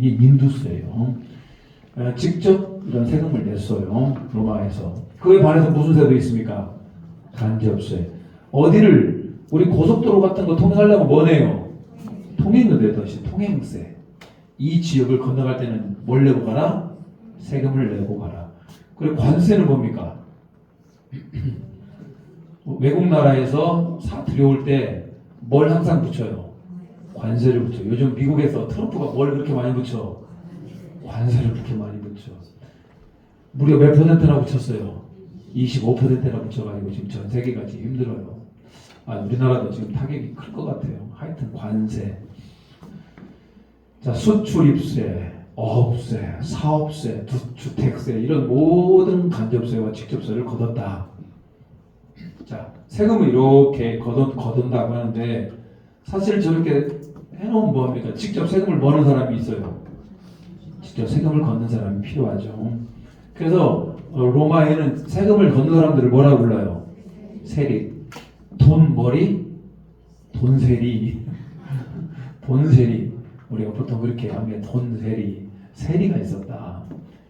이 민두세예요. 직접 이런 세금을 냈어요. 로마에서. 그에 반해서 무슨 세도 있습니까? 간접세. 어디를 우리 고속도로 같은 거 통행하려면 뭐 내요? 통행료대 듯이 통행세. 이 지역을 건너갈 때는 뭘 내고 가라? 세금을 내고 가라. 그리고 관세는 뭡니까? 외국 나라에서 들여올 때 뭘 항상 붙여요? 관세를 붙여요. 요즘 미국에서 트럼프가 뭘 그렇게 많이 붙여? 관세를 그렇게 많이 붙여. 무려 몇 %나 붙였어요? 25%나 붙여가지고 지금 전 세계가 지금 힘들어요. 우리나라도 지금 타격이 클 것 같아요. 하여튼 관세. 자, 수출입세, 어업세, 사업세, 주택세 이런 모든 간접세와 직접세를 걷었다. 자, 세금을 이렇게 거둔다고 하는데 사실 저렇게 해놓으면 뭐합니까? 직접 세금을 버는 사람이 있어요. 직접 세금을 걷는 사람이 필요하죠. 그래서 로마에는 세금을 걷는 사람들을 뭐라고 불러요? 세리. 돈머리, 돈세리. 돈세리. 우리가 보통 그렇게 하면 돈세리. 세리가 있었다.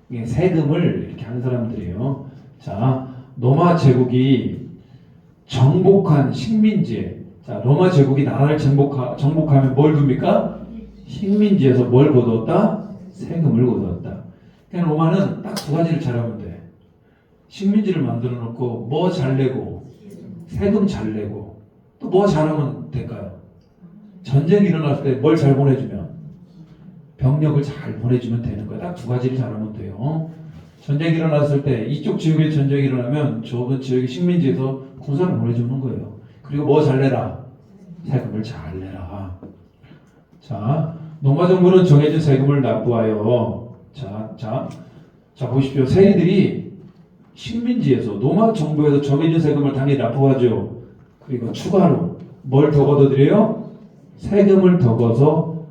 이게 세금을 이렇게 하는 사람들이에요. 자, 로마 제국이 정복한 식민지에, 자, 로마 제국이 나라를 정복하면 뭘 줍니까? 식민지에서 뭘 거두었다? 세금을 거두었다. 그냥 로마는 딱 두 가지를 잘하면 돼. 식민지를 만들어 놓고 뭐 잘 내고 세금 잘 내고 또 뭐 잘하면 될까요? 전쟁이 일어났을 때 뭘 잘 보내주면 병력을 잘 보내주면 되는 거야. 딱 두 가지를 잘하면 돼요. 전쟁이 일어났을 때 이쪽 지역에 전쟁이 일어나면 저번 지역의 식민지에서 군사를 보내주는 거예요. 그리고 뭐 잘 내라? 세금을 잘 내라. 자, 로마 정부는 정해진 세금을 납부하여 자 보십시오. 세리들이 식민지에서 로마 정부에서 정해진 세금을 당연히 납부하죠. 그리고 추가로 뭘 더 걷어들여요? 세금을 더 걷어서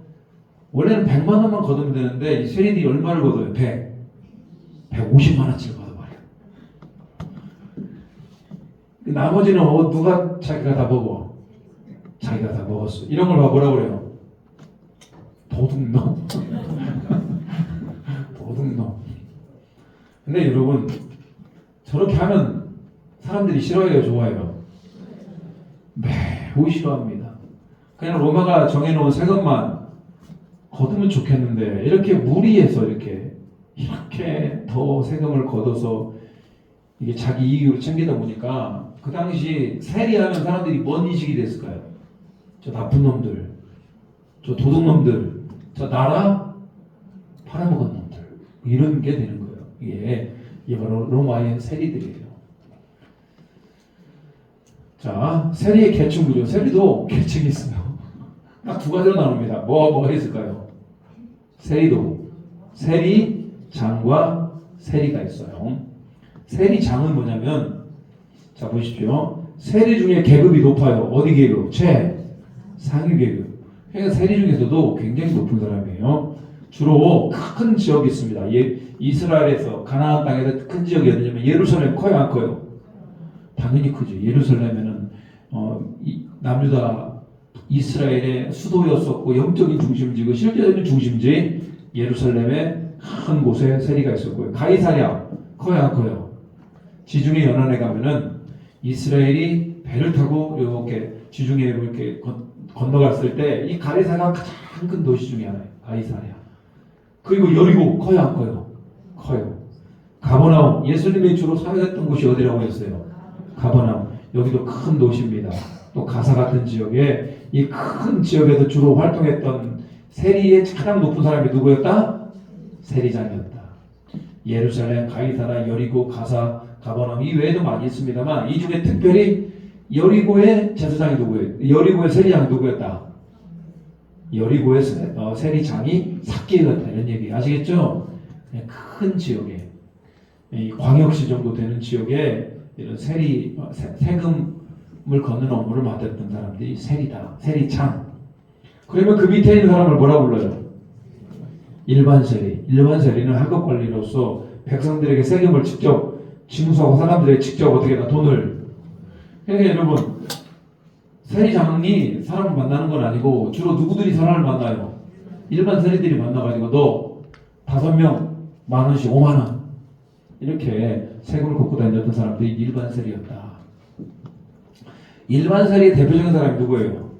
원래는 100만 원만 걷으면 되는데 이 세리들이 얼마를 걷어요? 150만 원치를 걷어버려요. 나머지는 누가 자기가 다 먹어? 자기가 다 먹었어. 이런 걸 뭐라고 그래요? 도둑놈. 도둑놈. 근데 여러분 저렇게 하면 사람들이 싫어해요, 좋아해요? 매우 싫어합니다. 그냥 로마가 정해놓은 세금만 거두면 좋겠는데 이렇게 무리해서 이렇게 더 세금을 걷어서 이게 자기 이익으로 챙기다 보니까 그 당시 세리하면 사람들이 뭔 인식이 됐을까요? 저 나쁜 놈들, 저 도둑놈들, 저 나라 팔아먹은 놈들 이런 게 되는 거예요. 이게 바로 로마의 세리들이에요. 자, 세리의 계층 구조. 세리도 계층이 있어요. 딱 두 가지로 나눕니다. 뭐가 있을까요? 세리장과 세리가 있어요. 세리장은 뭐냐면, 자 보십시오. 세리 중에 계급이 높아요. 어디 계급? 상위 계급. 그러니까 세리 중에서도 굉장히 높은 사람이에요. 주로 큰 지역이 있습니다. 이스라엘에서 가나안 땅에서 큰 지역이 어디냐면 예루살렘 커요, 안 커요? 당연히 크죠. 예루살렘에는 남유다 이스라엘의 수도였었고 영적인 중심지고 실제적인 중심지 예루살렘의 큰 곳에 세리가 있었고요. 가이사랴 커요, 안 커요? 지중해 연안에 가면은 이스라엘이 배를 타고 이렇게 지중해 이렇게 건너갔을 때 이 가이사랴가 가장 큰 도시 중에 하나예요. 가이사랴. 그리고 여리고 커요, 안 커요? 커요. 가버나움, 예수님이 주로 사역했던 곳이 어디라고 했어요? 가버나움. 여기도 큰 도시입니다. 또 가사 같은 지역에 이 큰 지역에서 주로 활동했던 세리의 가장 높은 사람이 누구였다? 세리장이었다. 예루살렘, 가이사랴, 여리고, 가사, 가버나움 이 외에도 많이 있습니다만 이 중에 특별히 여리고의 제사장이 누구예요? 여리고의 세리장이 누구였다? 여리고의 세리장이 삭개였다. 이런 얘기 아시겠죠? 큰 지역에 광역시 정도 되는 지역에 이런 세금을 걷는 업무를 맡았던 사람들이 세리다. 세리장. 그러면 그 밑에 있는 사람을 뭐라고 불러요? 일반 세리. 일반 세리는 학업 관리로서 백성들에게 세금을 직접 징수하고 사람들에게 직접 어떻게 돈을. 그러니까 여러분 세리장이 사람을 만나는 건 아니고 주로 누구들이 사람을 만나요? 일반 세리들이 만나가지고 너 5명 10,000원씩 50,000원 이렇게 세금을 걷고 다녔던 사람들이 일반 세리였다. 일반 세리의 대표적인 사람이 누구예요?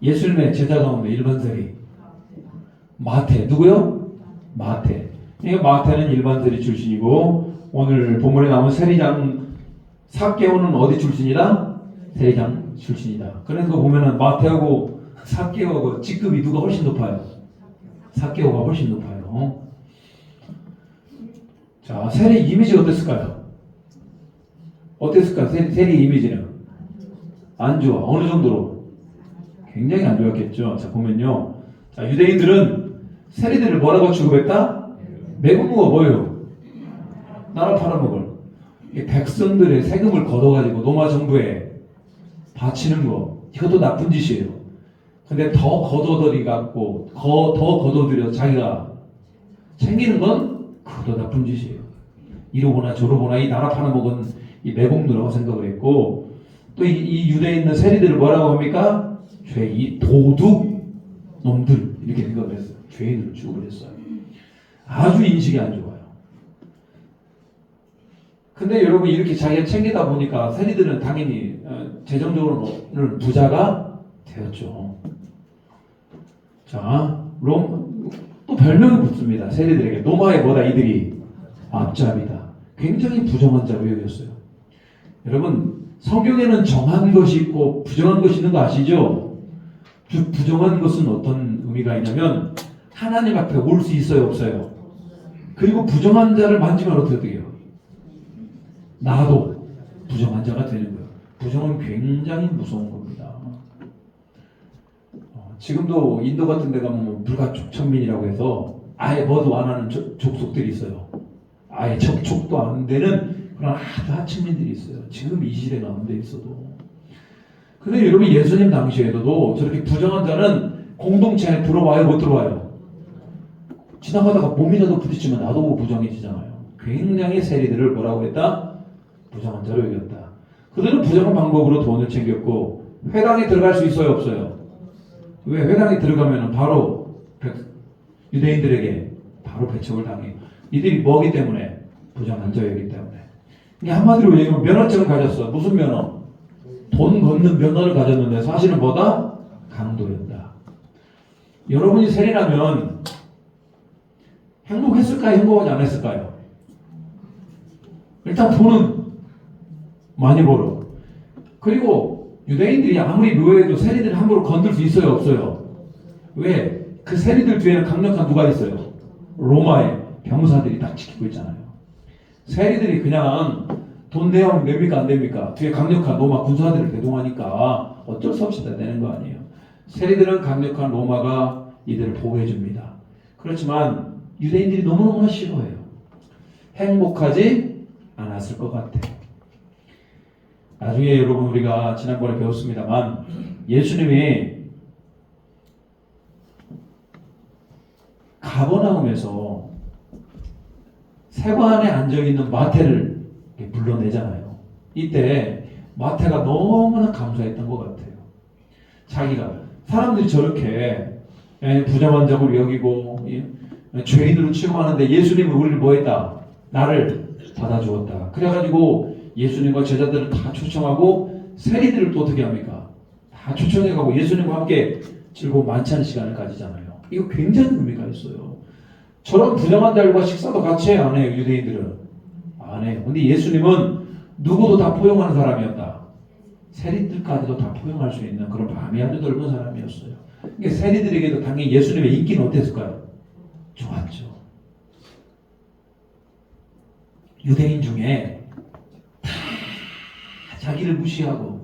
예수님의 제자 가운데 일반 세리 마태. 누구요? 마태. 마태는 일반 세리 출신이고 오늘 본문에 나온 세리장 삭개오는 어디 출신이다? 세리장 출신이다. 그래서 보면은 마태하고 삭개오하고 직급이 누가 훨씬 높아요? 삭개오가 훨씬 높아요. 자, 세리 이미지 어땠을까요? 어땠을까요? 세리 이미지는 안 좋아. 어느 정도로? 굉장히 안 좋았겠죠. 자, 보면요. 자, 유대인들은 세리들을 뭐라고 취급했다? 매국노가 뭐예요? 나라 팔아먹을. 백성들의 세금을 걷어가지고 로마 정부에 바치는 거. 이것도 나쁜 짓이에요. 근데 더 걷어들이 갖고 더 걷어들여 자기가 챙기는 건 그것도 나쁜 짓이에요. 이러거나 저러거나 이 나라 팔아먹은 이 매국노라고 생각을 했고 또 이 유대에 있는 세리들을 뭐라고 합니까? 이 도둑 놈들 이렇게 생각을 했어요. 죄인으로 취급을 했어요. 아주 인식이 안 좋아요. 근데 여러분 이렇게 자기가 챙기다 보니까 세리들은 당연히 재정적으로는 부자가 되었죠. 자, 또 별명이 붙습니다. 세리들에게 로마의 뭐다 이들이 앞잡이다. 굉장히 부정한 자로 여겼어요. 여러분 성경에는 정한 것이 있고 부정한 것이 있는 거 아시죠? 부정한 것은 어떤 의미가 있냐면 하나님 앞에 올 수 있어요 없어요? 그리고 부정한 자를 만지면 어떻게 돼요? 나도 부정한 자가 되는 거예요. 부정은 굉장히 무서운 겁니다. 지금도 인도 같은 데 가면 불가촉 천민이라고 해서 아예 뭐도 안 하는 족속들이 있어요. 아예 접촉도 안 되는 그런 아주 하층민들이 있어요. 지금 이 시대 가운데 있어도. 근데 여러분 예수님 당시에도 저렇게 부정한 자는 공동체에 들어와요 못 들어와요? 지나가다가 몸이라도 부딪히면 나도 부정해지잖아요. 굉장히 세리들을 뭐라고 했다? 부정한 자로 여겼다. 그들은 부정한 방법으로 돈을 챙겼고 회당에 들어갈 수 있어요 없어요? 왜? 회당에 들어가면 바로 유대인들에게 바로 배척을 당해요. 이들이 뭐기 때문에? 부정한 자이기 때문에. 한마디로 얘기하면 면허증을 가졌어. 무슨 면허? 돈 걷는 면허를 가졌는데 사실은 뭐다? 강도였다. 여러분이 세리라면 행복했을까요? 행복하지 않았을까요? 일단 돈은 많이 벌어. 그리고 유대인들이 아무리 묘해도 세리들 함부로 건들 수 있어요 없어요? 왜? 그 세리들 뒤에는 강력한 누가 있어요? 로마의 병사들이 딱 지키고 있잖아요. 세리들이 그냥 돈 내면 됩니까 안 됩니까? 뒤에 강력한 로마 군사들을 대동하니까 어쩔 수 없이 다 되는 거 아니에요. 세리들은 강력한 로마가 이들을 보호해 줍니다. 그렇지만 유대인들이 너무너무 싫어해요. 행복하지 않았을 것 같아요. 나중에 여러분 우리가 지난번에 배웠습니다만 예수님이 가버나움에서 세관에 앉아있는 마태를 불러내잖아요. 이때 마태가 너무나 감사했던 것 같아요. 자기가 사람들이 저렇게 부정한 자로 여기고 죄인으로 취급하는데 예수님은 우리를 뭐했다? 나를 받아주었다. 그래가지고 예수님과 제자들을 다 초청하고 세리들을 또 어떻게 합니까? 다 초청해가고 예수님과 함께 즐거운 만찬 시간을 가지잖아요. 이거 굉장히 의미가 있어요. 저런 부정한 자들과 식사도 같이 해요? 안 해요? 유대인들은 안 해요. 근데 예수님은 누구도 다 포용하는 사람이었다. 세리들까지도 다 포용할 수 있는 그런 마음이 아주 넓은 사람이었어요. 그러니까 세리들에게도 당연히 예수님의 인기는 어땠을까요? 좋았죠. 유대인 중에 다 자기를 무시하고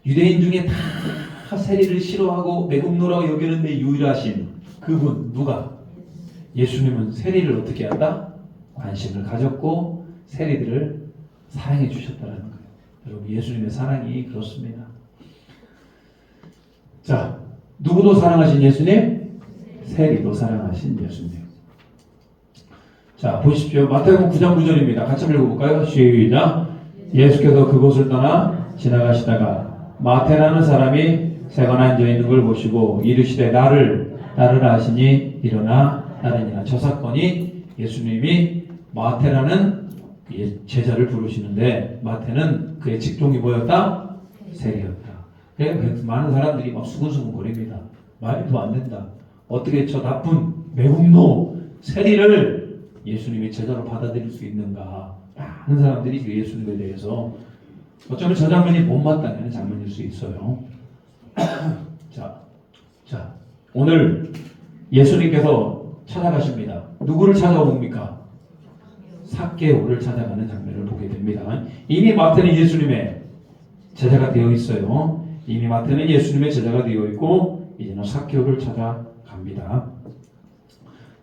유대인 중에 다 세리를 싫어하고 매국노라고 여기는데 유일하신 그분 누가? 예수님은 세리를 어떻게 한다? 관심을 가졌고 세리들을 사랑해 주셨다는 거예요. 여러분 예수님의 사랑이 그렇습니다. 자, 누구도 사랑하신 예수님? 세리도 사랑하신 예수님. 자, 보십시오. 마태복음 9장 9절입니다. 같이 한번 읽어볼까요? 시작. 예수께서 그곳을 떠나 지나가시다가 마태라는 사람이 세관에 앉아있는 걸 보시고 이르시되 나를 나를 아시니 일어나 따르니라. 저 사건이 예수님이 마태라는 제자를 부르시는데 마태는 그의 직종이 뭐였다? 세리였다. 그래서 많은 사람들이 막 수근수근 거립니다. 말도 안 된다. 어떻게 저 나쁜 매국노 세리를 예수님이 제자로 받아들일 수 있는가? 많은 사람들이 그 예수님에 대해서 어쩌면 저 장면이 못마땅한 장면일 수 있어요. 자, 오늘 예수님께서 찾아가십니다. 누구를 찾아옵니까? 삭개오를 찾아가는 장면을 보게 됩니다. 이미 마태는 예수님의 제자가 되어 있어요. 이미 마태는 예수님의 제자가 되어 있고 이제는 삭개오를 찾아갑니다.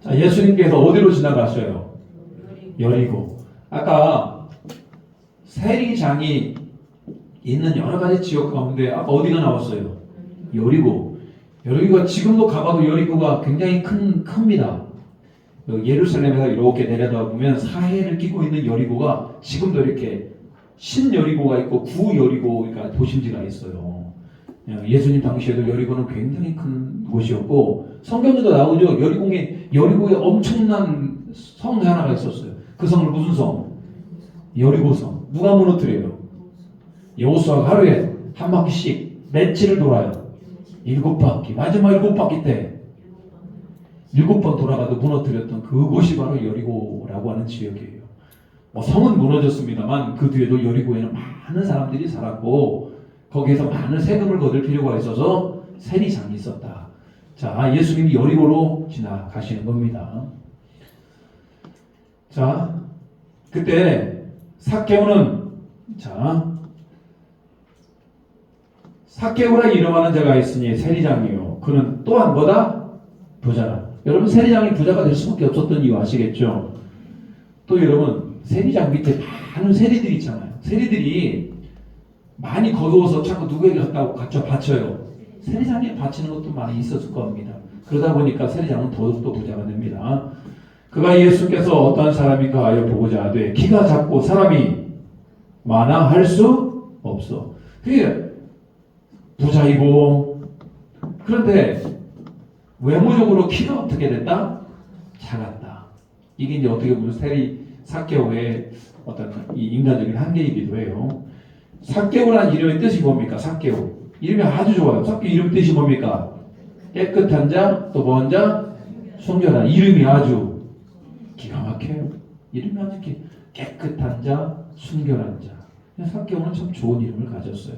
자, 예수님께서 어디로 지나가셔요? 여리고. 아까 세리장이 있는 여러 가지 지역 가운데 아까 어디가 나왔어요? 여리고. 여리고가 지금도 가봐도 여리고가 굉장히 큽니다. 예루살렘에서 이렇게 내려다 보면 사해를 끼고 있는 여리고가 지금도 이렇게 신여리고가 있고 구여리고, 그러니까 도심지가 있어요. 예수님 당시에도 여리고는 굉장히 큰 곳이었고 성경에도 나오죠. 여리고에 엄청난 성 하나가 있었어요. 그 성은 무슨 성? 여리고성. 누가 무너뜨려요? 여호수아가 하루에 한 바퀴씩 며칠을 돌아요. 7바퀴. 마지막 7바퀴 때 7번 돌아가도 무너뜨렸던 그곳이 바로 여리고라고 하는 지역이에요. 성은 무너졌습니다만 그 뒤에도 여리고에는 많은 사람들이 살았고 거기에서 많은 세금을 거둘 필요가 있어서 세리장이 있었다. 자, 예수님이 여리고로 지나가시는 겁니다. 자, 그때 삭개오라 이름하는 자가 있으니 세리장이요. 그는 또한 뭐다? 부자라. 여러분 세리장이 부자가 될 수밖에 없었던 이유 아시겠죠? 또 여러분 세리장 밑에 많은 세리들이 있잖아요. 세리들이 많이 거두어서 자꾸 누구에게 갖다고 바쳐요. 세리장에 바치는 것도 많이 있었을 겁니다. 그러다 보니까 세리장은 더욱더 부자가 됩니다. 그가 예수께서 어떤 사람인가 하여 보고자 하되 키가 작고 사람이 많아 할 수 없어. 그게 부자이고 그런데 외모적으로 키가 어떻게 됐다? 작았다. 이게 이제 어떻게 보면 삭개오의 어떤 이 인간적인 한계이기도 해요. 삭개오라는 이름의 뜻이 뭡니까? 삭개오. 이름이 아주 좋아요. 삭개오 이름 뜻이 뭡니까? 깨끗한 자, 또 먼 자, 순결한. 이름이 아주 기가 막혀요. 이름이 아주 깨끗한 자, 순결한 자. 삭개오는 참 좋은 이름을 가졌어요.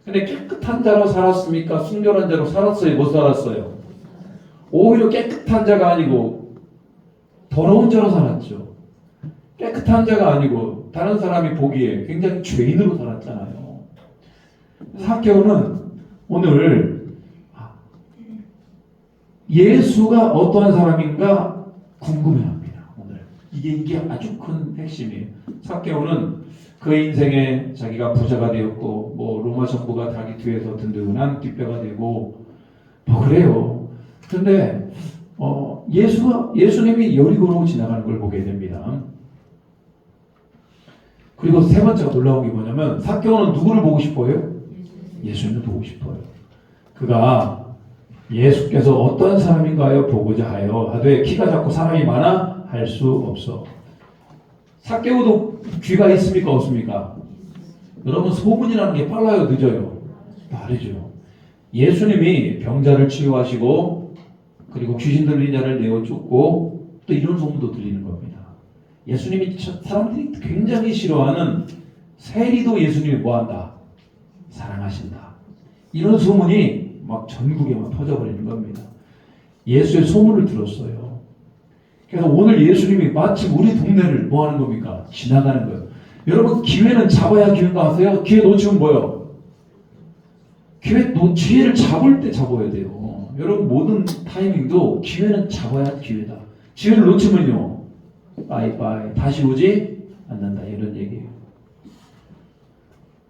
근데 깨끗한 자로 살았습니까? 순결한 자로 살았어요? 못 살았어요? 오히려 깨끗한 자가 아니고 더러운 자로 살았죠. 깨끗한 자가 아니고 다른 사람이 보기에 굉장히 죄인으로 살았잖아요. 삭개오는 오늘 예수가 어떠한 사람인가 궁금해합니다. 오늘 이게 아주 큰 핵심이에요. 삭개오는 그 인생에 자기가 부자가 되었고 로마 정부가 자기 뒤에서 든든한 뒷배가 되고 그래요. 그런데 예수님이 여리고로 지나가는 걸 보게 됩니다. 그리고 세 번째가 놀라운 게 뭐냐면 삭개오는 누구를 보고 싶어요? 예수님을 보고 싶어요. 그가 예수께서 어떤 사람인가요? 보고자 하되 키가 작고 사람이 많아 할 수 없어. 삭개오도 귀가 있습니까? 없습니까? 여러분 소문이라는 게 빨라요? 늦어요? 빠르죠. 예수님이 병자를 치유하시고 그리고 귀신 들린 자를 내어 쫓고 또 이런 소문도 들리는 겁니다. 예수님이 사람들이 굉장히 싫어하는 세리도 예수님이 뭐한다? 사랑하신다. 이런 소문이 막 전국에 막 퍼져버리는 겁니다. 예수의 소문을 들었어요. 그래서 오늘 예수님이 마침 우리 동네를 뭐 하는 겁니까? 지나가는 거예요. 여러분 기회는 잡아야 기회가 하세요. 기회 놓치면 뭐예요? 기회를 잡을 때 잡아야 돼요. 여러분 모든 타이밍도 기회는 잡아야 기회다. 기회를 놓치면요. 빠이빠이 다시 오지 않는다. 이런 얘기예요.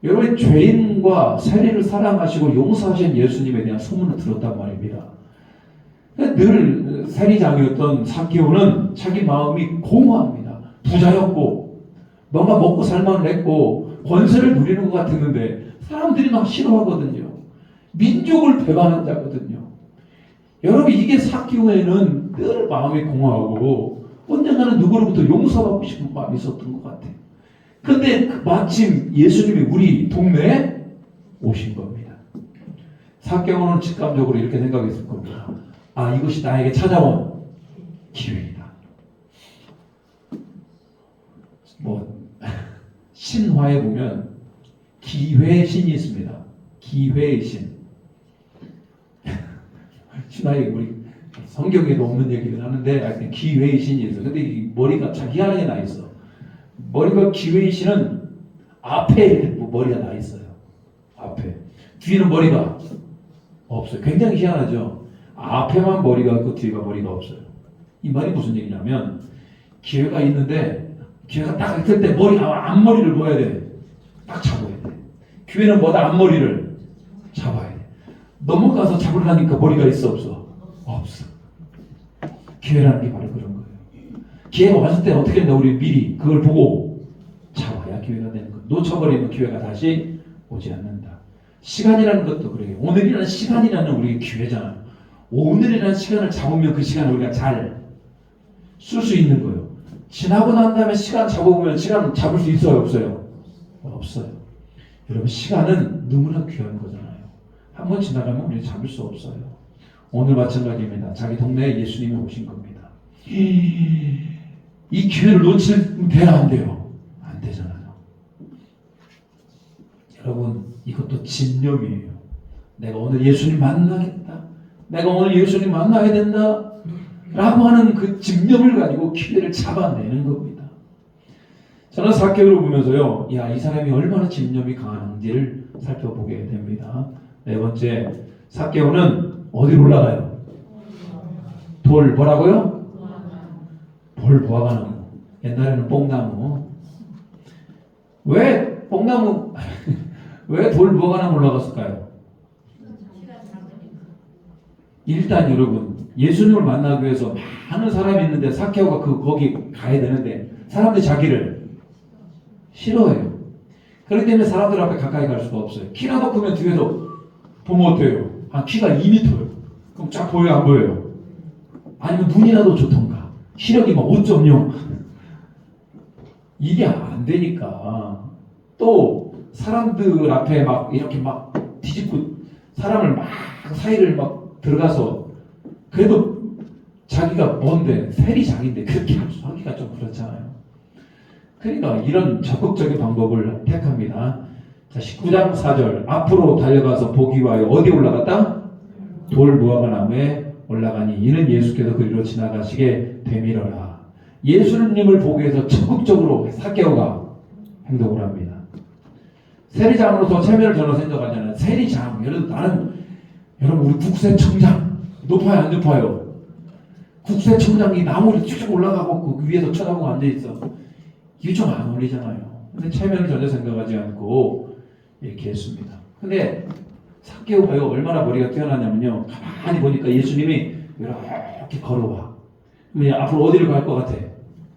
여러분 죄인과 세리를 사랑하시고 용서하신 예수님에 대한 소문을 들었단 말입니다. 늘 세리장이었던 삭개오는 자기 마음이 공허합니다. 부자였고 뭔가 먹고 살만을 했고 권세를 누리는 것 같았는데 사람들이 막 싫어하거든요. 민족을 배반한 자거든요. 여러분 이게 사기후에는 늘 마음이 공허하고 언젠가는 누구로부터 용서받고 싶은 마음이 있었던 것 같아요. 그런데 마침 예수님이 우리 동네에 오신 겁니다. 사개오는 직감적으로 이렇게 생각했을 겁니다. 아, 이것이 나에게 찾아온 기회이다. 신화에 보면 기회의 신이 있습니다. 기회의 신. 신화에 우리 성경에도 없는 얘기를 하는데 하여튼 기회의 신이 있어. 근데 이 머리가 참 희한하게 나 있어. 머리가 기회의 신은 앞에 머리가 나 있어요. 앞에. 뒤에는 머리가 없어요. 굉장히 희한하죠. 앞에만 머리가 있고 뒤에가 머리가 없어요. 이 말이 무슨 얘기냐면 기회가 있는데 기회가 딱 있을 때 앞머리를 뭐 해야 돼? 딱 잡아야 돼. 기회는 뭐다? 앞머리를 잡아야 돼. 넘어가서 잡으려니까 머리가 있어 없어? 없어. 기회라는 게 바로 그런 거예요. 기회가 왔을 때 어떻게 했나 우리 미리 그걸 보고 잡아야 기회가 되는 거예요. 놓쳐버리면 기회가 다시 오지 않는다. 시간이라는 것도 그래요. 오늘이라는 시간이라는 우리 기회잖아요. 오늘이라는 시간을 잡으면 그 시간을 우리가 잘 쓸 수 있는 거예요. 지나고 난 다음에 시간 잡아보면 시간 잡을 수 있어요? 없어요? 없어요. 여러분 시간은 너무나 귀한 거잖아요. 한번 지나가면 우리 잡을 수 없어요. 오늘 마찬가지입니다. 자기 동네에 예수님이 오신 겁니다. 이 기회를 놓치면 돼야 안 돼요? 안 되잖아요. 여러분 이것도 집념이에요. 내가 오늘 예수님 만나겠다. 내가 오늘 예수님 만나야 된다. 라고 하는 그 집념을 가지고 기회를 잡아내는 겁니다. 저는 사개오를 보면서요. 야, 이 사람이 얼마나 집념이 강한지를 살펴보게 됩니다. 네 번째, 사개오는 어디로 올라가요? 돌 뭐라고요? 돌 보아가나무. 옛날에는 뽕나무. 왜 뽕나무 왜 돌 보아가나무 올라갔을까요? 일단 여러분 예수님을 만나기 위해서 많은 사람이 있는데 사개오가 거기 가야 되는데 사람들이 자기를 싫어해요. 그렇기 때문에 사람들 앞에 가까이 갈 수가 없어요. 키라도 크면 뒤에서 보면 어때요? 키가 2m예요. 그럼 쫙 보여요? 안 보여요? 아니면 눈이라도 좋던가 시력이 막 5.0 이게 안 되니까 또 사람들 앞에 막 이렇게 막 뒤집고 사람을 막 사이를 막 들어가서 그래도 자기가 뭔데 세리장인데 그렇게 하기가 좀 그렇잖아요. 그러니까 이런 적극적인 방법을 택합니다. 자, 19장 4절 앞으로 달려가서 보기 위하여 어디 올라갔다? 돌 무화과나무에 올라가니 이는 예수께서 그리로 지나가시게 되밀어라. 예수님을 보기 위해서 적극적으로 사개오가 행동을 합니다. 세리장으로서 체면을 전혀 생각하잖아요. 세리장, 여러분 우리 국세청장 높아요 안 높아요? 국세청장이 나무를 쭉 올라가고 그 위에서 쳐다보고 앉아있어. 이게 좀 안 어울리잖아요. 근데 체면을 전혀 생각하지 않고 이렇게 했습니다. 근데 사개오가요 얼마나 머리가 뛰어나냐면요. 가만히 보니까 예수님이 이렇게 걸어와. 그러면 앞으로 어디를 갈 것 같아?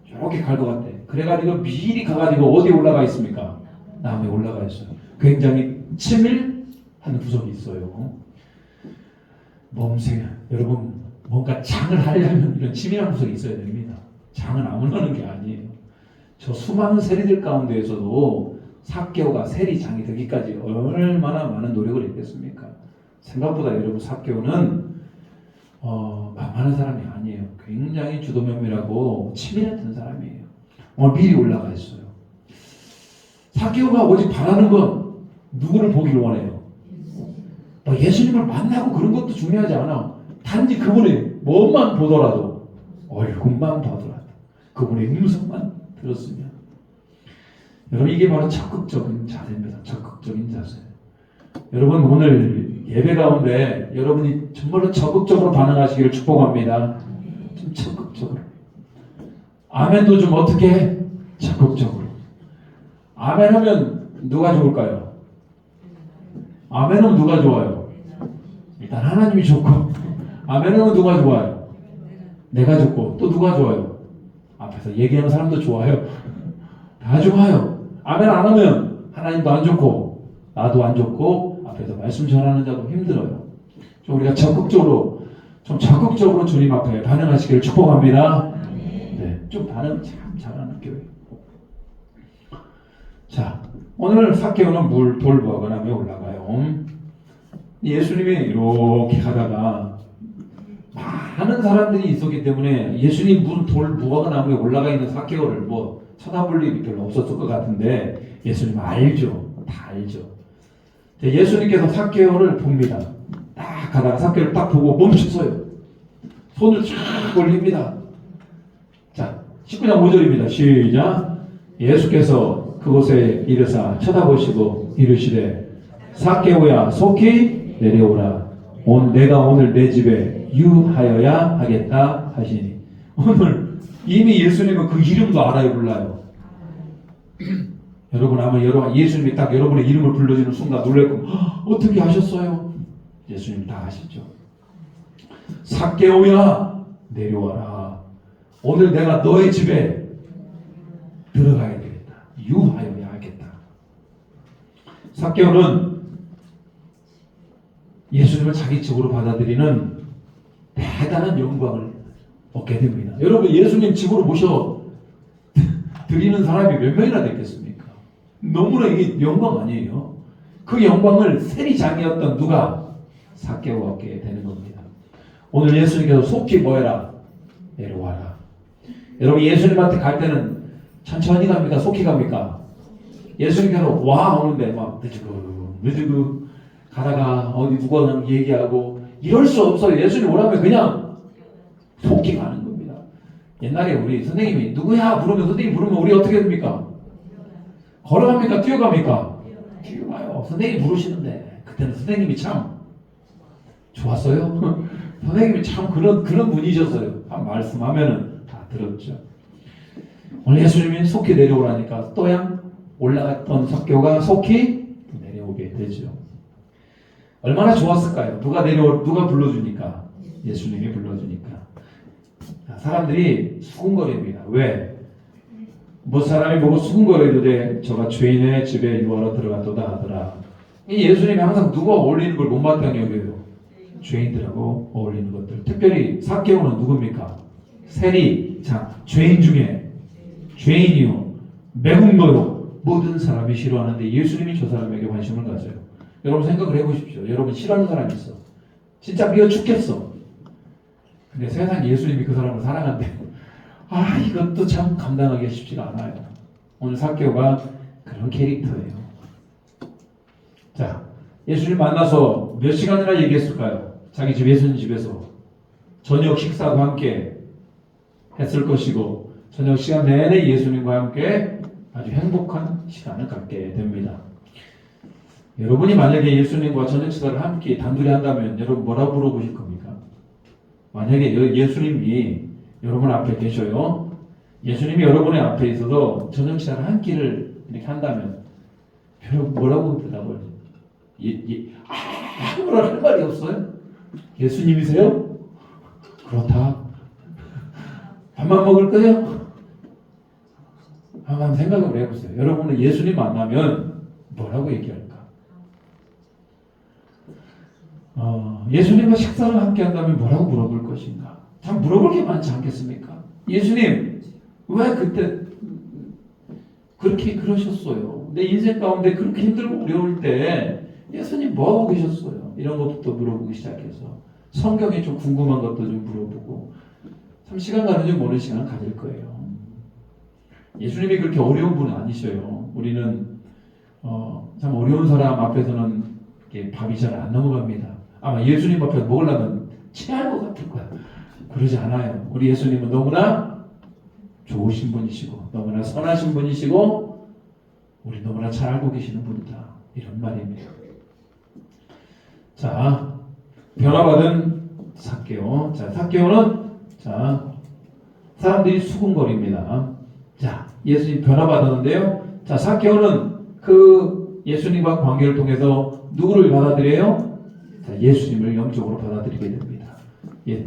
이렇게 갈 것 같아. 그래가지고 미리 가가지고 어디에 올라가 있습니까? 나무에 올라가 있어요. 굉장히 치밀한 구석이 있어요. 여러분 뭔가 장을 하려면 이런 치밀한 구석이 있어야 됩니다. 장은 아무나 하는 게 아니에요. 저 수많은 세리들 가운데에서도 사개오가 세리장이 되기까지 얼마나 많은 노력을 했겠습니까? 생각보다 여러분 사개오는 만만한 사람이 아니에요. 굉장히 주도면밀하고 치밀했던 사람이에요. 오늘 미리 올라가 있어요. 사개오가 오직 바라는 건 누구를 보기를 원해요? 예수님을 만나고 그런 것도 중요하지 않아. 단지 그분의 몸만 보더라도 얼굴만 보더라도 그분의 음성만 들었으면 여러분 이게 바로 적극적인 자세입니다. 적극적인 자세. 여러분 오늘 예배 가운데 여러분이 정말로 적극적으로 반응하시기를 축복합니다. 좀 적극적으로. 아멘도 좀 어떻게 해? 적극적으로. 아멘 하면 누가 좋을까요? 아멘 하면 누가 좋아요? 일단 하나님이 좋고 아멘 하면 누가 좋아요? 내가 좋고 또 누가 좋아요? 앞에서 얘기하는 사람도 좋아요. 다 좋아요. 아멘 안 하면 하나님도 안 좋고 나도 안 좋고 앞에서 말씀 전하는 자도 힘들어요. 좀 우리가 적극적으로 좀 적극적으로 주님 앞에 반응하시기를 축복합니다. 네, 좀 반응 참 잘하는 교회. 자, 오늘 삭개오는 돌무화과나무에 올라가요. 예수님이 이렇게 가다가 많은 사람들이 있었기 때문에 예수님 돌무화과나무에 올라가 있는 삭개오를 뭐 쳐다볼 일이 별로 없었을 것 같은데 예수님 알죠. 다 알죠. 예수님께서 삭개오를 봅니다. 딱 가다가 삭개오를 딱 보고 멈추어요. 손을 쫙 올립니다. 자, 19장 5절입니다. 시작. 예수께서 그곳에 이르사 쳐다보시고 이르시되 삭개오야 속히 내려오라. 내가 오늘 내 집에 유하여야 하겠다 하시니. 오늘 이미 예수님은 그 이름도 알아요, 몰라요? 여러분 아마 예수님이 딱 여러분의 이름을 불러주는 순간 놀랄 어떻게 하셨어요? 예수님 다 아시죠? 삭개오야 내려와라. 오늘 내가 너의 집에 들어가야 되겠다. 유하여야 하겠다. 삭개오는 예수님을 자기 집으로 받아들이는 대단한 영광을 얻게 됩니다. 여러분 예수님 집으로 모셔 드리는 사람이 몇 명이나 됐겠습니까? 너무나 이게 영광 아니에요. 그 영광을 세리장이었던 누가? 삭개오가 얻게 되는 겁니다. 오늘 예수님께서 속히 뭐해라? 내려와라. 여러분 예수님한테 갈 때는 천천히 갑니까? 속히 갑니까? 예수님께서 와 오는데 막 늦으고 가다가 어디 누가 얘기하고 이럴 수 없어요. 예수님 오라면 그냥 속히 가는 겁니다. 옛날에 우리 선생님이 누구야 부르면 선생님 부르면 우리 어떻게 됩니까? 걸어갑니까? 뛰어갑니까? 뛰어가요. 선생님 부르시는데 그때는 선생님이 참 좋았어요. 선생님이 참 그런 분이셨어요. 한 말씀하면은 다 들었죠. 오늘 예수님이 속히 내려오라니까 또양 올라갔던 삭개오가 속히 내려오게 되죠. 얼마나 좋았을까요? 누가 불러주니까? 예수님이 불러주니까. 사람들이 수군거립니다. 왜? 뭐 사람이 보고 수군거려도 돼. 저가 죄인의 집에 유하러 들어갔도다 하더라. 이 예수님이 항상 누가 어울리는 걸 못마땅히 여겨요. 죄인들하고 어울리는 것들. 특별히 삭개오는 누굽니까? 세리장, 죄인 중에 죄인이요, 매국노요, 모든 사람이 싫어하는데 예수님이 저 사람에게 관심을 가져요. 여러분 생각을 해보십시오. 여러분 싫어하는 사람이 있어. 진짜 미워 죽겠어. 근데 세상 예수님이 그 사람을 사랑한대. 이것도 참 감당하기 쉽지가 않아요. 오늘 삭개오가 그런 캐릭터예요. 자, 예수님 만나서 몇 시간이나 얘기했을까요? 자기 집 예수님 집에서 저녁 식사도 함께 했을 것이고 저녁 시간 내내 예수님과 함께 아주 행복한 시간을 갖게 됩니다. 여러분이 만약에 예수님과 저녁 식사를 함께 단둘이 한다면 여러분 뭐라고 물어보실 겁니까? 만약에 예수님이 여러분 앞에 계셔요. 예수님이 여러분의 앞에 있어서 저녁 식사를 한 끼를 이렇게 한다면 여러분 뭐라고 대답을 아무런 할 말이 없어요? 예수님이세요? 그렇다. 밥만 먹을 거예요? 한번 생각을 해보세요. 여러분은 예수님 만나면 뭐라고 얘기할까? 예수님과 식사를 함께 한다면 뭐라고 물어볼 것인가? 참 물어볼 게 많지 않겠습니까? 예수님 왜 그때 그렇게 그러셨어요? 내 인생 가운데 그렇게 힘들고 어려울 때 예수님 뭐하고 계셨어요? 이런 것부터 물어보기 시작해서 성경에 좀 궁금한 것도 좀 물어보고 참 시간 가는 줄 모르는 시간을 가질 거예요. 예수님이 그렇게 어려운 분은 아니셔요. 우리는 참 어려운 사람 앞에서는 밥이 잘 안 넘어갑니다. 아마 예수님 앞에 먹으려면 체할 것 같을 거야. 그러지 않아요. 우리 예수님은 너무나 좋으신 분이시고 너무나 선하신 분이시고 우리 너무나 잘 알고 계시는 분이다. 이런 말입니다. 자, 변화받은 삭개오. 자, 삭개오는 사람들이 수군거립니다. 자, 예수님 변화받았는데요. 자, 삭개오는 그 예수님과 관계를 통해서 누구를 받아들여요? 자, 예수님을 영적으로 받아들이게 됩니다. 예.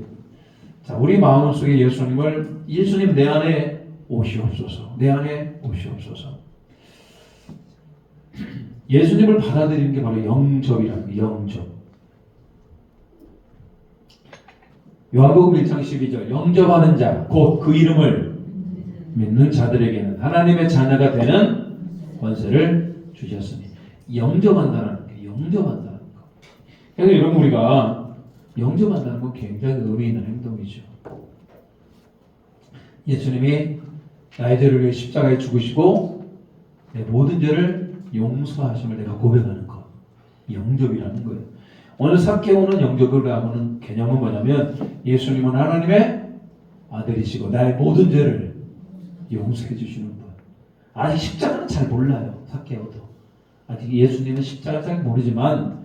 자, 우리 마음속에 예수님 내 안에 오시옵소서. 내 안에 오시옵소서. 예수님을 받아들이는 게 바로 영접이라는 거예요. 영접. 요한복음 1장 12절 영접하는 자 곧 그 이름을 믿는 자들에게는 하나님의 자녀가 되는 권세를 주셨으니 영접한다는 게 영접한다는 거. 그래서 여러분 우리가 영접한다는 건 굉장히 의미 있는 행동이죠. 예수님이 나의 죄를 위해 십자가에 죽으시고 내 모든 죄를 용서하심을 내가 고백하는 것. 영접이라는 거예요. 오늘 삭개오는 영접을 하고는 개념은 뭐냐면 예수님은 하나님의 아들이시고 나의 모든 죄를 용서해 주시는 분. 아직 십자가는 잘 몰라요. 삭개오도. 아직 예수님은 십자가 잘 모르지만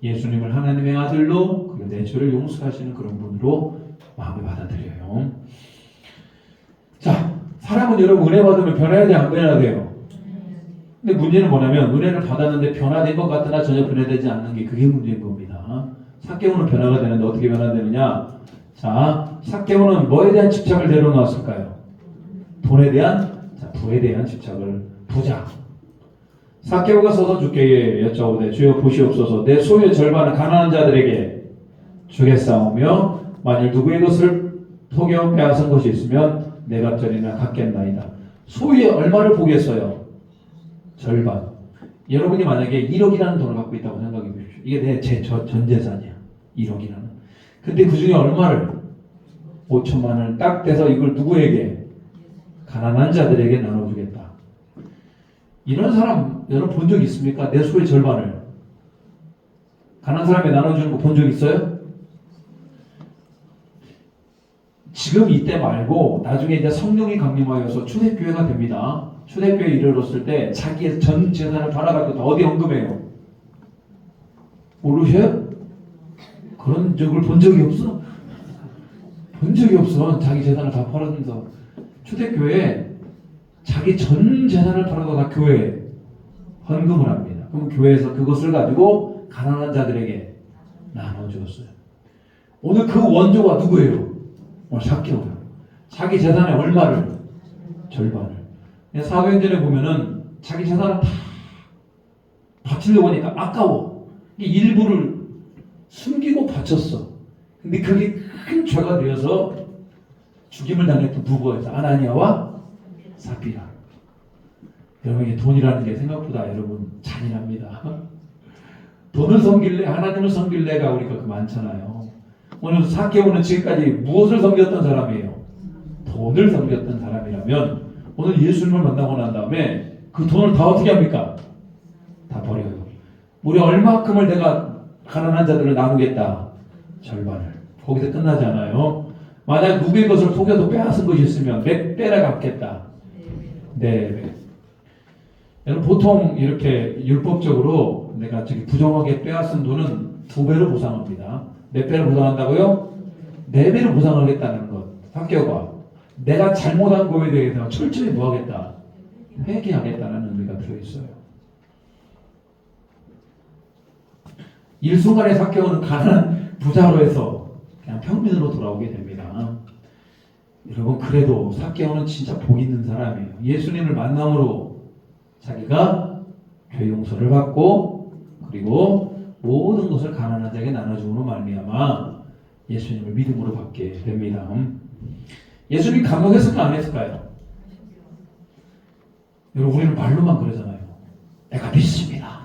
예수님을 하나님의 아들로 그리고 내 죄를 용서하시는 그런 분으로 마음을 받아들여요. 자, 사람은 여러분 은혜 받으면 변해야 돼, 안 변해야 돼요? 근데 문제는 뭐냐면 은혜를 받았는데 변화된 것 같으나 전혀 변화되지 않는 게 그게 문제인 겁니다. 삭개오는 변화가 되는데 어떻게 변화되느냐? 자, 삭개오는 뭐에 대한 집착을 내려놓았을까요? 돈에 대한, 자, 부에 대한 집착을 부자. 삭개오가 서서 주께 여쭤오되 주여 보시옵소서 내 소유의 절반을 가난한 자들에게 주겠사오며 만일 누구의 것을 속여 빼앗은 것이 있으면 내 갑절이나 갚겠나이다. 소유의 얼마를 보겠어요? 절반. 여러분이 만약에 1억이라는 돈을 갖고 있다고 생각해 보십시오. 이게 내 전 재산이야. 1억이라는. 근데 그 중에 얼마를? 5천만 원을 딱 떼서 이걸 누구에게? 가난한 자들에게 나눠주겠다. 이런 사람 여러분 본 적 있습니까? 내 소유의 절반을 가난한 사람에 나눠주는 거 본 적 있어요? 지금 이때 말고 나중에 이제 성령이 강림하여서 초대교회가 됩니다. 초대교회에 이르렀을 때 자기의 전 재산을 팔아가지고 어디 헌금해요? 모르셔요? 그런 적을 본 적이 없어? 본 적이 없어. 자기 재산을 다 팔아서 초대교회에 자기 전 재산을 팔아서 다 교회에 헌금을 합니다. 그럼 교회에서 그것을 가지고 가난한 자들에게 나눠주었어요. 오늘 그 원조가 누구예요? 삭개오예요. 자기 재산의 얼마를? 절반을. 사도행전에 보면은 자기 재산을 다 바치려고 하니까 아까워. 일부를 숨기고 바쳤어. 근데 그게 큰 죄가 되어서 죽임을 당했던 누구였어? 아나니아와 삽비라. 여러분 이게 돈이라는 게 생각보다 여러분 잔인합니다. 돈을 섬길래 하나님을 섬길래가 우리가 많잖아요. 오늘 삭개오는 지금까지 무엇을 섬겼던 사람이에요? 돈을 섬겼던 사람이라면 오늘 예수님을 만나고 난 다음에 그 돈을 다 어떻게 합니까? 다 버려요. 우리 얼마큼을 내가 가난한 자들을 나누겠다. 절반을. 거기서 끝나지 않아요. 만약 누구의 것을 속여도 빼앗은 것이 있으면 몇 배나 갚겠다. 네. 여러분 보통 이렇게 율법적으로 내가 저기 부정하게 빼앗은 돈은 2배로 보상합니다. 몇 배를 보상한다고요? 4배를 보상하겠다는 것. 삭개오가 내가 잘못한 거에 대해서 철저히 뭐하겠다? 회개하겠다는 의미가 들어있어요. 일순간에 삭개오는 가난한 부자로 해서 그냥 평민으로 돌아오게 됩니다. 여러분 그래도 삭개오는 진짜 복 있는 사람이에요. 예수님을 만남으로 자기가 죄 용서를 받고 그리고 모든 것을 가난한 자에게 나눠주므로 말미암아 예수님을 믿음으로 받게 됩니다. 예수님 감동했을까 안 했을까요? 여러분 우리는 말로만 그러잖아요. 내가 믿습니다.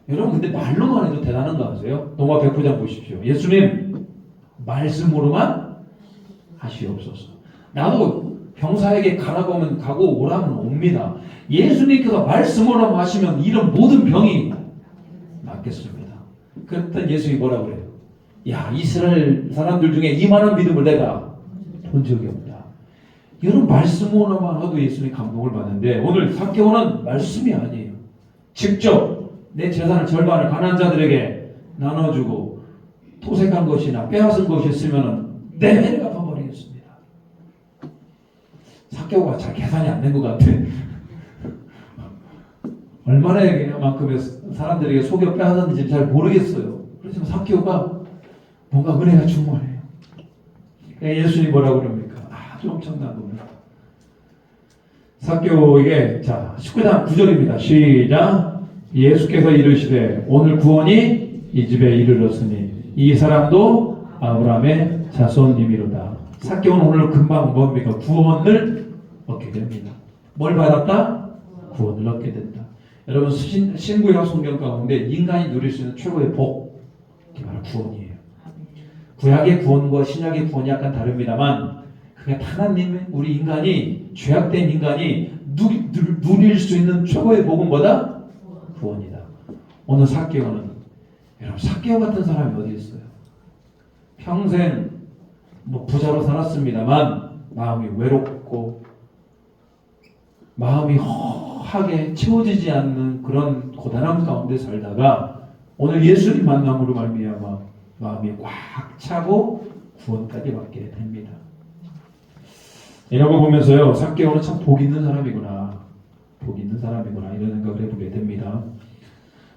여러분 근데 말로만 해도 대단한 거 아세요? 로마 109장 보십시오. 예수님 말씀으로만 하시옵소서. 나도 병사에게 가라고 하면 가고 오라면 옵니다. 예수님께서 말씀으로만 하시면 이런 모든 병이 낫겠습니다. 그랬더니 예수님이 뭐라고 그래요? 야 이스라엘 사람들 중에 이만한 믿음을 내가 본 적이 없다. 이런 말씀으로만 해도 예수님이 감동을 받는데 오늘 삭개오는 말씀이 아니에요. 직접 내 재산을 절반을 가난한 자들에게 나눠주고 토색한 것이나 빼앗은 것이 있으면 내 배를 갚아버리겠습니다. 삭개오가 잘 계산이 안 된 것 같아. 얼마나 만큼의 사람들에게 속여 빼앗았는지 잘 모르겠어요. 그렇지만 삭개오가 뭔가 은혜가 충만해요. 예수님이 뭐라고 그럽니까? 아주 엄청난 겁니다. 삭개오에게 자 19장 9절입니다. 시작. 예수께서 이르시되 오늘 구원이 이 집에 이르렀으니 이 사람도 아브라함의 자손님이로다. 삭개오는 오늘 금방 뭡니까? 구원을 얻게 됩니다. 뭘 받았다? 구원을 얻게 된다. 여러분 신구약 성경 가운데 인간이 누릴 수 있는 최고의 복, 그게 바로 구원이에요. 구약의 구원과 신약의 구원이 약간 다릅니다만 그게 하나님, 우리 인간이 죄악된 인간이 누릴 수 있는 최고의 복은 뭐다? 구원이다. 오늘 삭개오는 여러분 삭개오 같은 사람이 어디 있어요? 평생 부자로 살았습니다만 마음이 외롭고 마음이 허하게 채워지지 않는 그런 고단함 가운데 살다가 오늘 예수님 만남으로 말미암아 마음이 꽉 차고 구원까지 받게 됩니다. 이런 거 보면서요, 삭개오는 참 복 있는 사람이구나, 복 있는 사람이구나 이런 생각을 해보게 됩니다.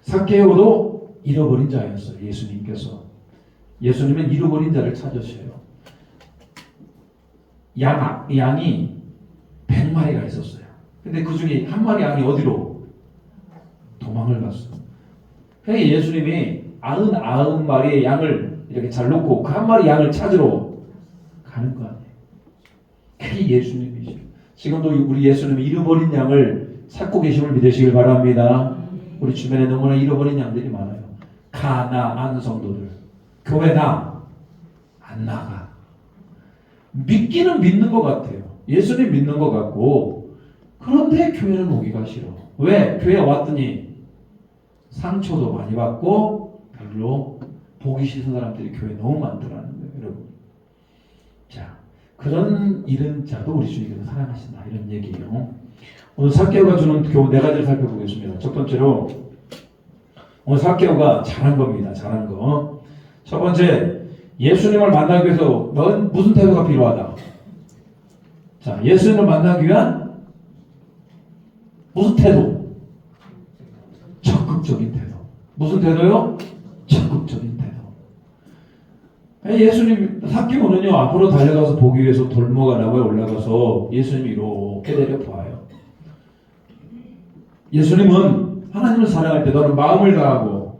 삭개오도 잃어버린 자였어요. 예수님은 잃어버린 자를 찾으셔요. 양이 100마리가 있었어요. 근데 그 중에 한 마리 양이 어디로? 도망을 갔어요. 그러니까 예수님이 99마리의 양을 이렇게 잘 놓고 그 한 마리 양을 찾으러 가는 거 아니에요. 그게 예수님이죠. 지금도 우리 예수님이 잃어버린 양을 찾고 계심을 믿으시길 바랍니다. 우리 주변에 너무나 잃어버린 양들이 많아요. 안 성도들. 교회 안 나가. 믿기는 믿는 것 같아요. 예수님 믿는 것 같고 그런데 교회는 오기가 싫어. 왜? 교회 왔더니 상처도 많이 받고 별로 보기 싫은 사람들이 교회에 너무 많더라는 거예요. 여러분. 자, 그런 잃은 자도 우리 주님께서 사랑하신다 이런 얘기예요. 오늘 삭개오가 주는 교훈 4가지를 살펴보겠습니다. 첫 번째로 오늘 삭개오가 잘한 겁니다. 잘한 거. 첫 번째, 예수님을 만나기 위해서 넌 무슨 태도가 필요하다? 자, 예수님을 만나기 위한 무슨 태도? 적극적인 태도. 무슨 태도요? 적극적인 태도. 예수님 삭개오는요 앞으로 달려가서 보기 위해서 돌무가 나무에 올라가서 예수님이 이렇게 내려보아요. 예수님은 하나님을 사랑할 때 너는 마음을 다하고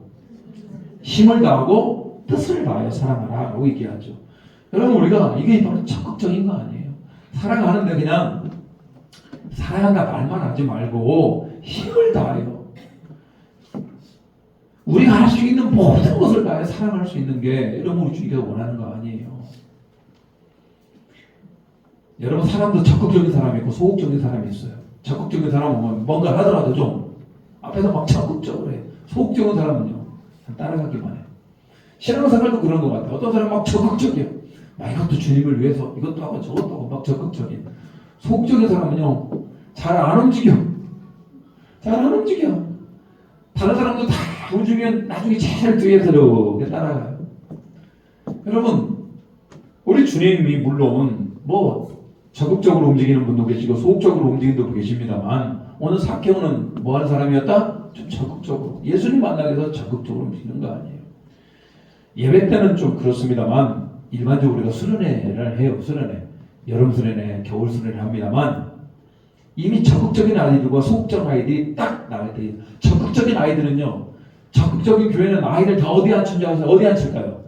힘을 다하고 뜻을 다하여 사랑하라 라고 얘기하죠. 여러분 우리가 이게 바로 적극적인 거 아니에요. 사랑하는데 그냥 사랑한다 말만 하지 말고 힘을 다해요. 우리가 할 수 있는 모든 것을 다해 사랑할 수 있는 게 여러분 우리 주님께서 원하는 거 아니에요. 여러분 사람도 적극적인 사람이 있고 소극적인 사람이 있어요. 적극적인 사람은 뭔가 하더라도 좀 앞에서 막 적극적으로 해요. 소극적인 사람은요 따라가기만 해요. 신앙생활도 그런 것 같아요. 어떤 사람은 막 적극적이에요. 이것도 주님을 위해서 이것도 하고 저것도 하고 막 적극적인. 소극적인 사람은요 잘 안 움직여. 다른 사람도 다 움직이면 나중에 제일 뒤에서 이렇게 따라가요. 여러분 우리 주님이 물론 적극적으로 움직이는 분도 계시고 소극적으로 움직이는 분도 계십니다만 오늘 삭개오는 뭐 하는 사람이었다? 좀 적극적으로 예수님 만나기 위해서 적극적으로 움직이는 거 아니에요. 예배 때는 좀 그렇습니다만 일반적으로 우리가 수련회를 해요. 여름 수련회, 겨울 수련회를 합니다만 이미 적극적인 아이들과 소극적인 아이들이 딱 나와야 돼요. 적극적인 아이들은요 적극적인 교회는 아이들 다 어디 앉힌지 아세요? 어디 앉힐까요?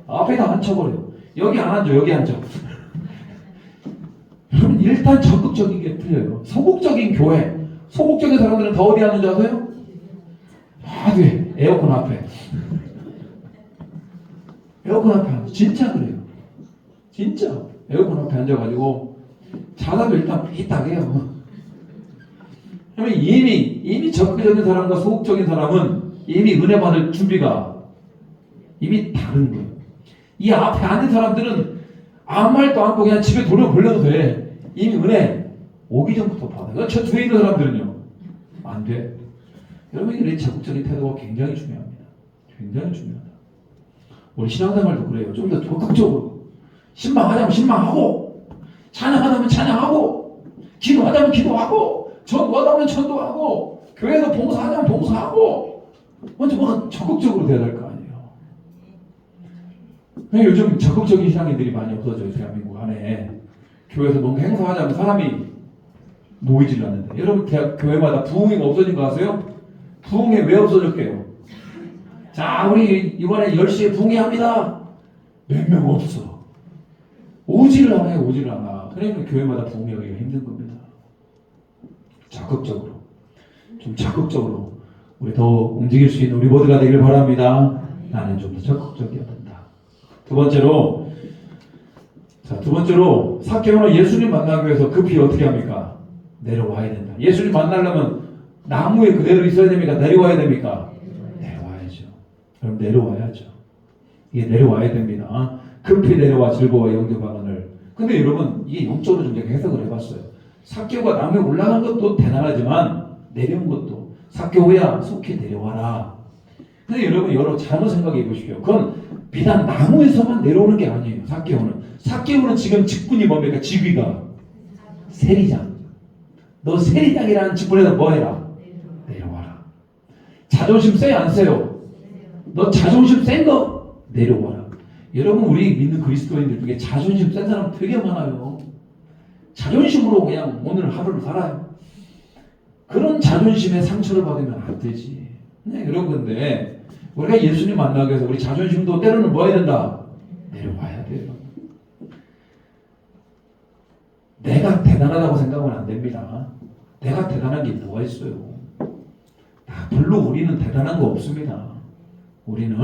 앞에 다 앉혀버려요. 여기 안 앉아, 여기 앉아. 여러분 일단 적극적인 게 틀려요. 소극적인 교회, 소극적인 사람들은 다 어디 앉는지 아세요? 뒤에 에어컨 앞에. 에어컨 앞에 앉아. 진짜 그래요. 진짜 에어컨 앞에 앉아가지고 자다도 일단 삐딱해요. 그러면 이미 적극적인 사람과 소극적인 사람은 이미 은혜 받을 준비가 이미 다른 거예요. 이 앞에 앉은 사람들은 아무 말도 않고 그냥 집에 돌려보려도 돼. 이미 은혜 오기 전부터 받아요. 저 뒤에 있는 사람들은요 안 돼. 여러분 이 적극적인 태도가 굉장히 중요합니다. 굉장히 중요하다. 우리 신앙생활도 그래요. 좀 더 적극적으로 신방하자면 신방하고 찬양하자면 찬양하고 기도하자면 기도하고 전도하자면 전도하고 교회에서 봉사하자면 봉사하고 먼저 뭐가 적극적으로 돼야 될 거 아니에요. 요즘 적극적인 신앙인들이 많이 없어져요. 대한민국 안에 교회에서 뭔가 행사하자면 사람이 모이질 않는데 여러분 교회마다 부흥이 없어진 거 아세요? 부흥이 왜 없어졌게요? 자 우리 이번에 10시에 부흥회 합니다. 몇 명 없어. 오지를 않아요. 오지를 않아. 그러니까 교회마다 부흥하기가 힘든 겁니다. 적극적으로 좀 적극적으로 우리 더 움직일 수 있는 우리 모두가 되길 바랍니다. 나는 좀 더 적극적이어야 된다. 두 번째로 삭개오는 예수님 만나기 위해서 급히 어떻게 합니까? 내려와야 된다. 예수님 만나려면 나무에 그대로 있어야 됩니까? 내려와야 됩니까? 내려와야죠. 그럼 내려와야죠. 이게 내려와야 됩니다. 급히 내려와 즐거워 영접하거늘. 근데 여러분 이게 영적으로 좀 제가 해석을 해봤어요. 삭개오가 나무에 올라간 것도 대단하지만 내려온 것도 삭개오야 속히 내려와라. 근데 여러분 여러 잘못 생각해 보십시오. 그건 비단 나무에서만 내려오는 게 아니에요. 삭개오는 지금 직분이 뭡니까? 직위가 세리장. 너 세리장이라는 직분에다 뭐 해라? 내려와라. 자존심 세요 안 세요? 너 자존심 센 거 내려와라. 여러분 우리 믿는 그리스도인들 중에 자존심 센 사람 되게 많아요. 자존심으로 그냥 오늘 하루를 살아요. 그런 자존심에 상처를 받으면 안 되지. 네, 여러분 근데 우리가 예수님 만나기 위해서 우리 자존심도 때로는 뭐 해야 된다? 내려와야 돼요. 내가 대단하다고 생각하면 안 됩니다. 내가 대단한 게 뭐가 있어요? 별로 우리는 대단한 거 없습니다. 우리는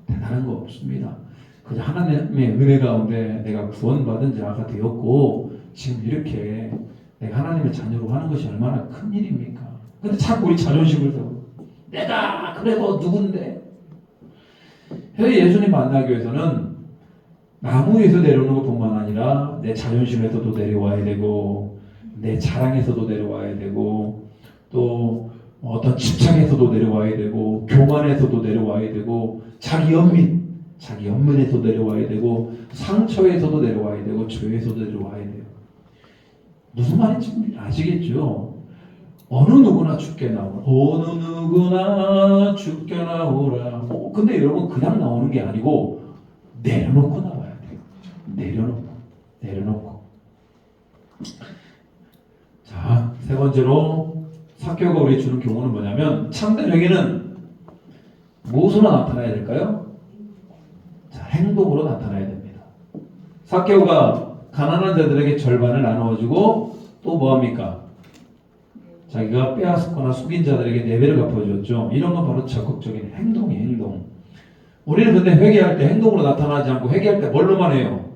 대단한 거 없습니다. 그저 하나님의 은혜 가운데 내가 구원받은 자가 되었고 지금 이렇게 내가 하나님의 자녀로 하는 것이 얼마나 큰 일입니까? 근데 자꾸 우리 자존심을 세우고 내가 그래도 누군데? 예수님 만나기 위해서는 나무에서 내려오는 것뿐만 아니라 내 자존심에서도 내려와야 되고 내 자랑에서도 내려와야 되고 또 어떤 집착에서도 내려와야 되고 교만에서도 내려와야 되고 자기 연민에서 내려와야 되고 상처에서도 내려와야 되고 죄에서도 내려와야 돼요. 무슨 말인지 아시겠죠? 어느 누구나 죽게 나오라. 어느 누구나 죽게 나오라. 근데 여러분 그냥 나오는 게 아니고 내려놓고 나와야 돼요. 내려놓고. 자, 세 번째로 삭개오가 우리 주는 교훈은 뭐냐면 참된 회개는 무엇으로 나타나야 될까요? 자, 행동으로 나타나야 됩니다. 삭개오가 가난한 자들에게 절반을 나누어주고 또 뭐합니까? 자기가 빼앗거나 속인 자들에게 4배를 갚아줬죠. 이런 건 바로 적극적인 행동이에요. 행동. 우리는 근데 회개할 때 행동으로 나타나지 않고 회개할 때 뭘로만 해요?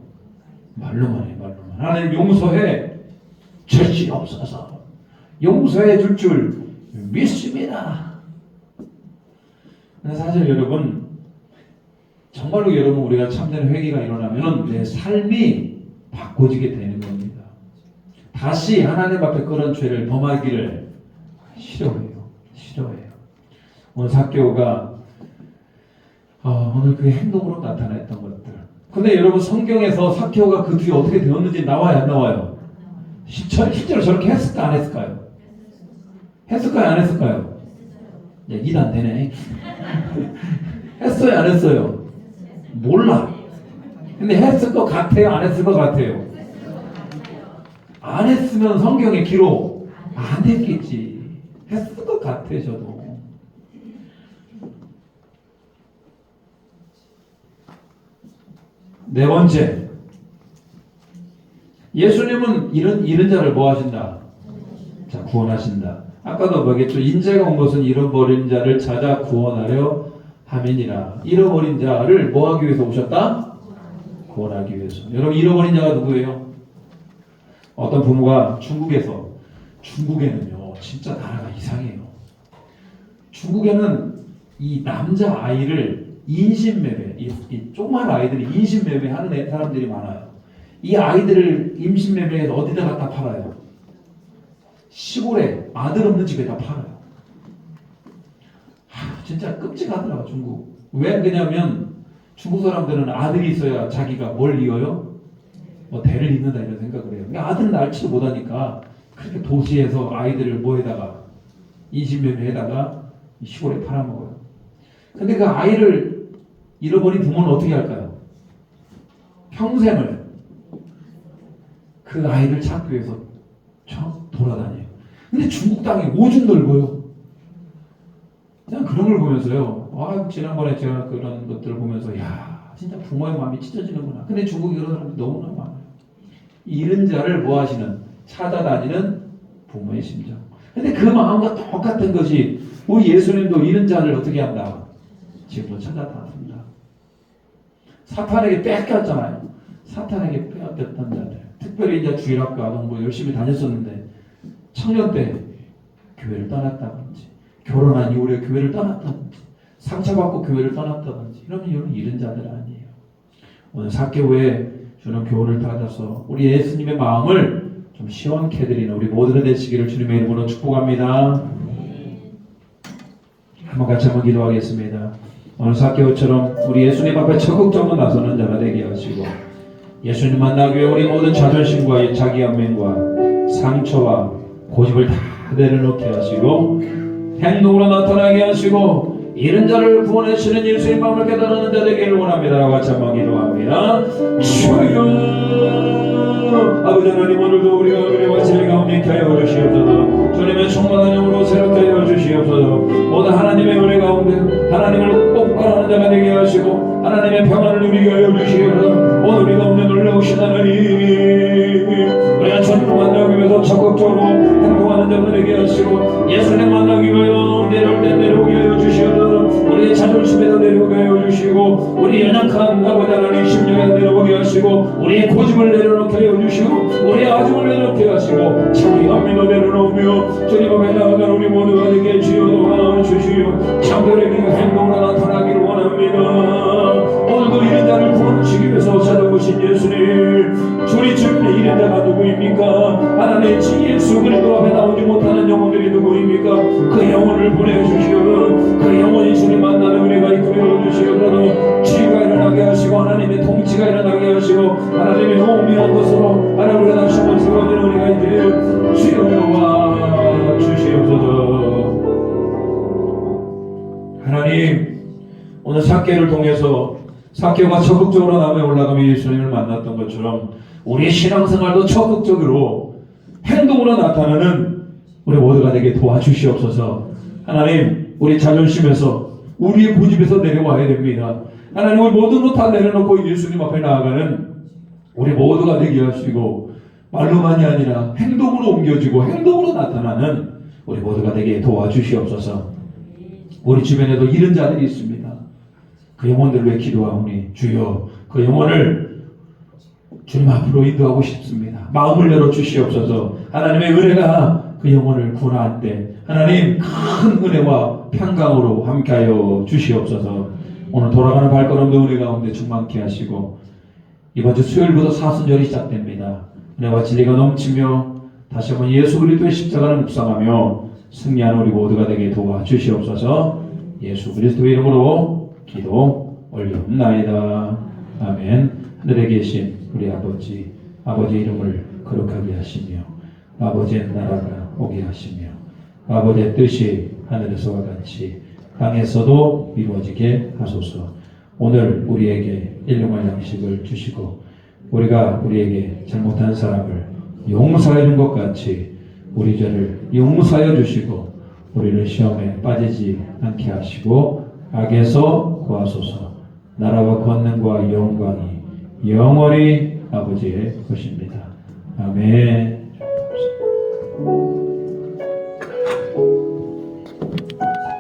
말로만 해요. 하나님 용서해 죄지 없어서 용서해 줄 믿습니다. 근데 사실 여러분 정말로 여러분 우리가 참된 회개가 일어나면 내 삶이 바꿔지게 되는 겁니다. 다시 하나님 앞에 그런 죄를 범하기를 싫어해요. 오늘 삭개오가 오늘 그 행동으로 나타냈던 것들. 근데 여러분 성경에서 삭개오가 그 뒤에 어떻게 되었는지 나와요 안 나와요? 실제로 저렇게 했을까 안 했을까요? 했을까요 안 했을까요? 야, 2단 되네. 했어요 안 했어요? 몰라. 근데 했을 것 같아요 안 했을 것 같아요? 안 했으면 성경에 기록 안 했겠지. 했을 것 같아 저도. 네 번째, 예수님은 이런 자를 뭐 하신다? 자, 구원하신다. 아까도 뭐겠죠? 인자가 온 것은 잃어버린 자를 찾아 구원하려 함이니라. 잃어버린 자를 뭐 하기 위해서 오셨다? 구원하기 위해서. 여러분 잃어버린 자가 누구예요? 어떤 부모가 중국에는요 진짜 나라가 이상해요. 중국에는 이 남자 아이를 인신매매, 이 조그만 아이들이 인신매매하는 사람들이 많아요. 이 아이들을 임신매매해서 어디다 갖다 팔아요? 시골에 아들 없는 집에다 팔아요. 진짜 끔찍하더라고 중국. 왜 그러냐면 중국 사람들은 아들이 있어야 자기가 뭘 이어요? 뭐 대를 잇는다 이런 생각을 해요. 그러니까 아들은 낳지를 못하니까 그렇게 도시에서 아이들을 뭐에다가 인신매매에다가 시골에 팔아먹어요. 근데 그 아이를 잃어버린 부모는 어떻게 할까요? 평생을 그 아이를 찾기 위해서 돌아다녀요. 근데 중국 땅이 오죽 넓어요. 그냥 그런 걸 보면서요. 지난번에 제가 그런 것들을 보면서 야 진짜 부모의 마음이 찢어지는구나. 근데 중국에 그런 사람들이 너무나 많아요. 잃은 자를 뭐 하시는? 찾아다니는 부모의 심정. 근데 그 마음과 똑같은 것이 우리 예수님도 잃은 자를 어떻게 한다? 지금도 찾아다닙니다. 사탄에게 뺏겼잖아요. 사탄에게 빼앗겼던 자들. 특별히 이제 주일학교 아동부 열심히 다녔었는데 청년 때 교회를 떠났다든지 결혼한 이후에 교회를 떠났다든지 상처받고 교회를 떠났다든지 이러면 잃은 자들 아니에요. 오늘 삭개오에 주는 교훈을 받아서 우리 예수님의 마음을 좀 시원케 해드리는 우리 모두가 되시기를 주님의 이름으로 축복합니다. 한번 같이 한번 기도하겠습니다. 오늘 삭개오처럼 우리 예수님 앞에 적극적으로 나서는 자가 되게 하시고 예수님 만나기 위해 우리 모든 자존심과 자기 연맹과 상처와 고집을 다 내려놓게 하시고 행동으로 나타나게 하시고 잃은 자를 구원하시는 예수님 마음을 깨달는 자 되기를 원합니다. 같이 한번 기도합니다. 주여 아버지 하나님, 오늘도 우리가 은혜와 진리 가운데 있게 하여 주시옵소서. 주님의 충만한 영으로 새롭게 하여 주시옵소서. 모든 하나님의 은혜 가운데 하나님을 똑바로 하는 자가 되게 하시고 하나님의 평안을 누리게 하여 주시옵소서. 오늘 우리 가운데 놀라우신 하나님, 우리가 주님을 만나기 위해서 적극적으로 행동하는 자가 되게 하시고 예수님 만나기 위하여 내려올 때 내려오게 하여 주시옵소서. 우리의 자존심에도 내려오게 하여 주시고 우리 연약한 아버지 하나님 심령에 내려오게 하시고 우리의 고집을 내려놓게 하여 주시고 우리의 아픔을 내려놓게 하시고 자기 연민을 내려놓으며 주님 앞에 나아가는 우리 모두가 되게 주여 도와주시오. 참되는 행동으로 나타나기를 원합니다. 오늘도 잃은 자를 구원하시기 위해서 찾아오신 예수님, 주리 주님의 잃은 자가 누구입니까? 하나님 예수 그리스도 앞에 나오지 못하는 영혼들이 누구입니까? 그 영혼을 보내주시오. 그 영혼이 주님 만나는 은혜가 이끌어 주시오. 치유가 일어나게 하시고 하나님의 통치가 일어나게 하시고 하나님의 오묘한 것으로 하나님을 다시 한번 세워지는 은혜가 있기를 주여 도와주시옵소서. 하나님, 오늘 삭개를 통해서 삭개가 적극적으로 남에 올라가며 예수님을 만났던 것처럼 우리의 신앙생활도 적극적으로 행동으로 나타나는 우리 모두가 되게 도와주시옵소서. 하나님, 우리 자존심에서 우리의 고집에서 내려와야 됩니다. 하나님, 우리 모든 것 다 내려놓고 예수님 앞에 나아가는 우리 모두가 되게 하시고 말로만이 아니라 행동으로 옮겨지고 행동으로 나타나는 우리 모두가 되게 도와주시옵소서. 우리 주변에도 잃은 자들이 있습니다. 그 영혼들을 위해 기도하오니 주여 그 영혼을 주님 앞으로 인도하고 싶습니다. 마음을 열어주시옵소서. 하나님의 은혜가 그 영혼을 구원할 때 하나님 큰 은혜와 평강으로 함께하여 주시옵소서. 오늘 돌아가는 발걸음도 은혜 가운데 충만케 하시고 이번 주 수요일부터 사순절이 시작됩니다. 은혜와 진리가 넘치며 다시 한번 예수 그리스도의 십자가를 묵상하며 승리하는 우리 모두가 되게 도와주시옵소서. 예수 그리스도의 이름으로 기도 올려옵나이다. 아멘. 하늘에 계신 우리 아버지, 아버지의 이름을 거룩하게 하시며 아버지의 나라가 오게 하시며 아버지의 뜻이 하늘에서와 같이 땅에서도 이루어지게 하소서. 오늘 우리에게 일용할 양식을 주시고 우리가 우리에게 잘못한 사람을 용서해 준 것 같이 우리 죄를 용서하여 주시고 우리를 시험에 빠지지 않게 하시고 악에서 구하소서. 나라와 권능과 영광이 영원히 아버지의 것입니다. 아멘.